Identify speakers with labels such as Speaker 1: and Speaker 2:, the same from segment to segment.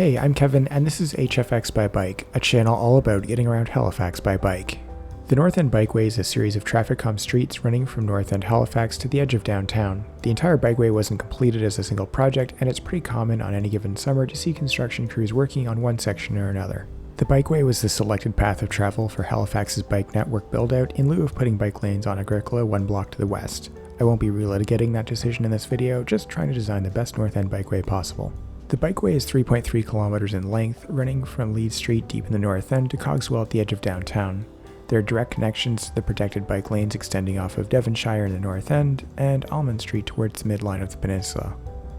Speaker 1: Hey, I'm Kevin, and this is HFX by Bike, a channel all about getting around Halifax by bike. The North End Bikeway is a series of traffic-calm streets running from North End Halifax to the edge of downtown. The entire bikeway wasn't completed as a single project, and it's pretty common on any given summer to see construction crews working on one section or another. The bikeway was the selected path of travel for Halifax's bike network build-out in lieu of putting bike lanes on Agricola one block to the west. I won't be relitigating that decision in this video, just trying to design the best North End Bikeway possible. The bikeway is 3.3 kilometers in length, running from Leeds Street deep in the North End to Cogswell at the edge of downtown. There are direct connections to the protected bike lanes extending off of Devonshire in the North End and Almond Street towards the midline of the peninsula.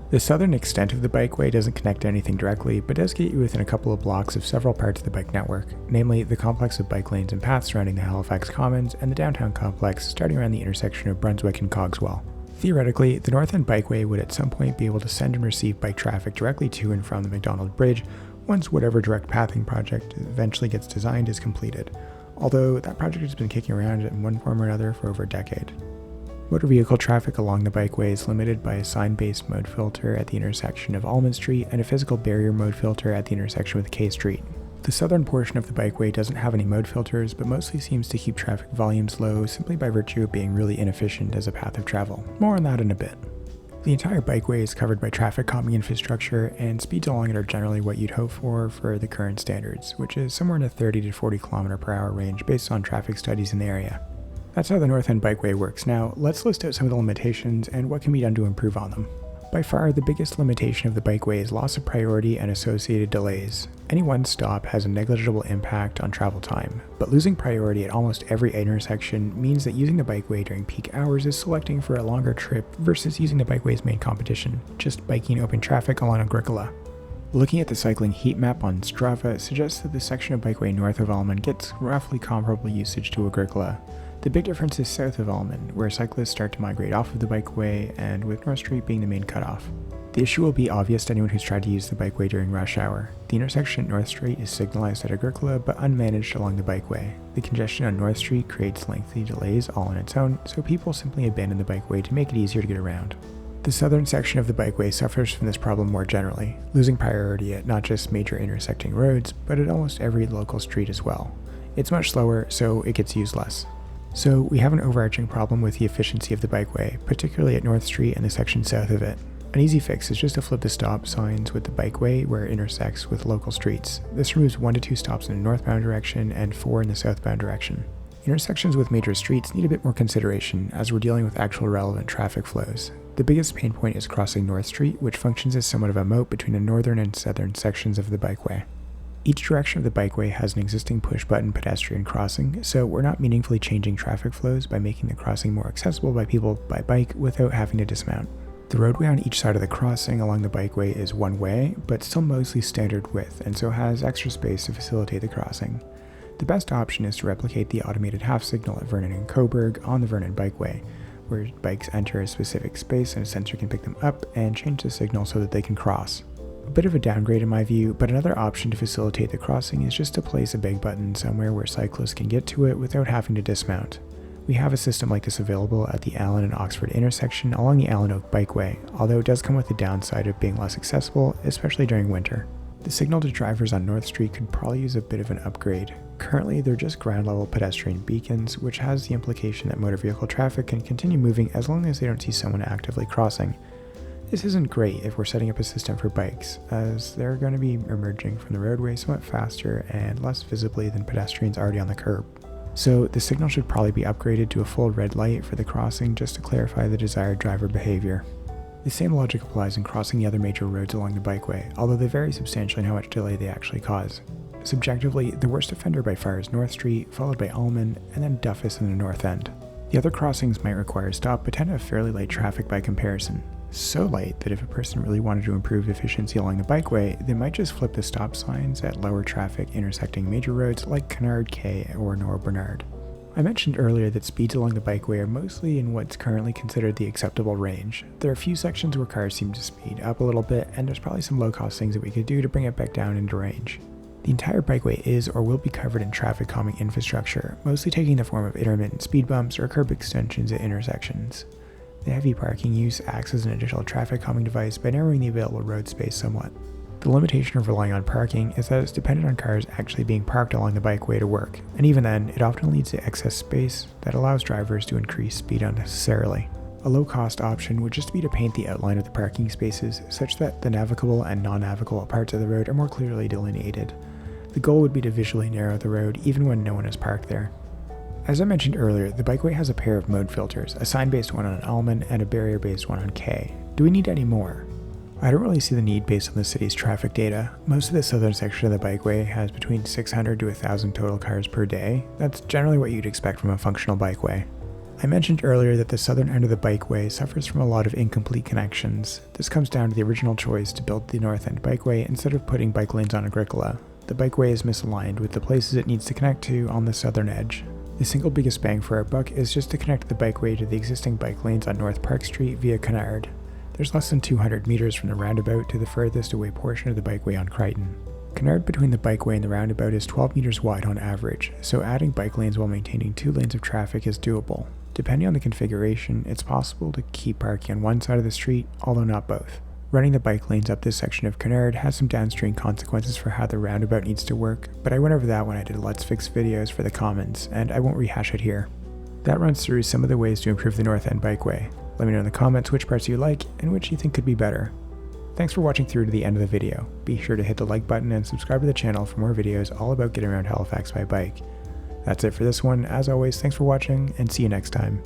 Speaker 1: The southern extent of the bikeway doesn't connect to anything directly, but does get you within a couple of blocks of several parts of the bike network, namely the complex of bike lanes and paths surrounding the Halifax Commons and the downtown complex starting around the intersection of Brunswick and Cogswell. Theoretically, the North End Bikeway would at some point be able to send and receive bike traffic directly to and from the McDonald Bridge once whatever direct pathing project eventually gets designed is completed, although that project has been kicking around in one form or another for over a decade. Motor vehicle traffic along the bikeway is limited by a sign-based mode filter at the intersection of Almond Street and a physical barrier mode filter at the intersection with K Street. The southern portion of the bikeway doesn't have any mode filters, but mostly seems to keep traffic volumes low simply by virtue of being really inefficient as a path of travel. More on that in a bit. The entire bikeway is covered by traffic calming infrastructure, and speeds along it are generally what you'd hope for the current standards, which is somewhere in the 30 to 40 km per hour range based on traffic studies in the area. That's how the North End Bikeway works. Now, let's list out some of the limitations and what can be done to improve on them. By far, the biggest limitation of the bikeway is loss of priority and associated delays. Any one stop has a negligible impact on travel time, but losing priority at almost every intersection means that using the bikeway during peak hours is selecting for a longer trip versus using the bikeway's main competition, just biking open traffic along Agricola. Looking at the cycling heat map on Strava suggests that the section of bikeway north of Almond gets roughly comparable usage to Agricola. The big difference is south of Almond, where cyclists start to migrate off of the bikeway, and with North Street being the main cutoff. The issue will be obvious to anyone who's tried to use the bikeway during rush hour. The intersection at North Street is signalized at Agricola, but unmanaged along the bikeway. The congestion on North Street creates lengthy delays all on its own, so people simply abandon the bikeway to make it easier to get around. The southern section of the bikeway suffers from this problem more generally, losing priority at not just major intersecting roads, but at almost every local street as well. It's much slower, so it gets used less. So we have an overarching problem with the efficiency of the bikeway, particularly at North Street and the section south of it. An easy fix is just to flip the stop signs with the bikeway where it intersects with local streets. This removes 1 to 2 stops in the northbound direction and 4 in the southbound direction. Intersections with major streets need a bit more consideration as we're dealing with actual relevant traffic flows. The biggest pain point is crossing North Street, which functions as somewhat of a moat between the northern and southern sections of the bikeway. Each direction of the bikeway has an existing push-button pedestrian crossing, so we're not meaningfully changing traffic flows by making the crossing more accessible by people by bike without having to dismount. The roadway on each side of the crossing along the bikeway is one way, but still mostly standard width, and so has extra space to facilitate the crossing. The best option is to replicate the automated half signal at Vernon and Coburg on the Vernon Bikeway, where bikes enter a specific space and a sensor can pick them up and change the signal so that they can cross. A bit of a downgrade in my view, but another option to facilitate the crossing is just to place a big button somewhere where cyclists can get to it without having to dismount. We have a system like this available at the Allen and Oxford intersection along the Allen Oak Bikeway, although it does come with the downside of being less accessible, especially during winter. The signal to drivers on North Street could probably use a bit of an upgrade. Currently, they're just ground-level pedestrian beacons, which has the implication that motor vehicle traffic can continue moving as long as they don't see someone actively crossing. This isn't great if we're setting up a system for bikes, as they're going to be emerging from the roadway somewhat faster and less visibly than pedestrians already on the curb. So the signal should probably be upgraded to a full red light for the crossing just to clarify the desired driver behavior. The same logic applies in crossing the other major roads along the bikeway, although they vary substantially in how much delay they actually cause. Subjectively, the worst offender by far is North Street, followed by Almond, and then Duffus in the North End. The other crossings might require a stop, but tend to have fairly light traffic by comparison. So light that if a person really wanted to improve efficiency along the bikeway, they might just flip the stop signs at lower traffic intersecting major roads like Kennard K or Nor Bernard. I mentioned earlier that speeds along the bikeway are mostly in what's currently considered the acceptable range. There are a few sections where cars seem to speed up a little bit, and there's probably some low-cost things that we could do to bring it back down into range. The entire bikeway is or will be covered in traffic calming infrastructure, mostly taking the form of intermittent speed bumps or curb extensions at intersections. The heavy parking use acts as an additional traffic calming device by narrowing the available road space somewhat. The limitation of relying on parking is that it's dependent on cars actually being parked along the bikeway to work, and even then, it often leads to excess space that allows drivers to increase speed unnecessarily. A low-cost option would just be to paint the outline of the parking spaces such that the navigable and non-navigable parts of the road are more clearly delineated. The goal would be to visually narrow the road even when no one is parked there. As I mentioned earlier, the bikeway has a pair of mode filters, a sign-based one on Almond and a barrier-based one on K. Do we need any more? I don't really see the need based on the city's traffic data. Most of the southern section of the bikeway has between 600 to 1,000 total cars per day. That's generally what you'd expect from a functional bikeway. I mentioned earlier that the southern end of the bikeway suffers from a lot of incomplete connections. This comes down to the original choice to build the North End Bikeway instead of putting bike lanes on Agricola. The bikeway is misaligned with the places it needs to connect to on the southern edge. The single biggest bang for our buck is just to connect the bikeway to the existing bike lanes on North Park Street via Cunard. There's less than 200 meters from the roundabout to the furthest away portion of the bikeway on Crichton. Cunard between the bikeway and the roundabout is 12 meters wide on average, so adding bike lanes while maintaining 2 lanes of traffic is doable. Depending on the configuration, it's possible to keep parking on one side of the street, although not both. Running the bike lanes up this section of Cunard has some downstream consequences for how the roundabout needs to work, but I went over that when I did Let's Fix videos for the Commons, and I won't rehash it here. That runs through some of the ways to improve the North End Bikeway. Let me know in the comments which parts you like and which you think could be better. Thanks for watching through to the end of the video. Be sure to hit the like button and subscribe to the channel for more videos all about getting around Halifax by bike. That's it for this one. As always, thanks for watching and see you next time.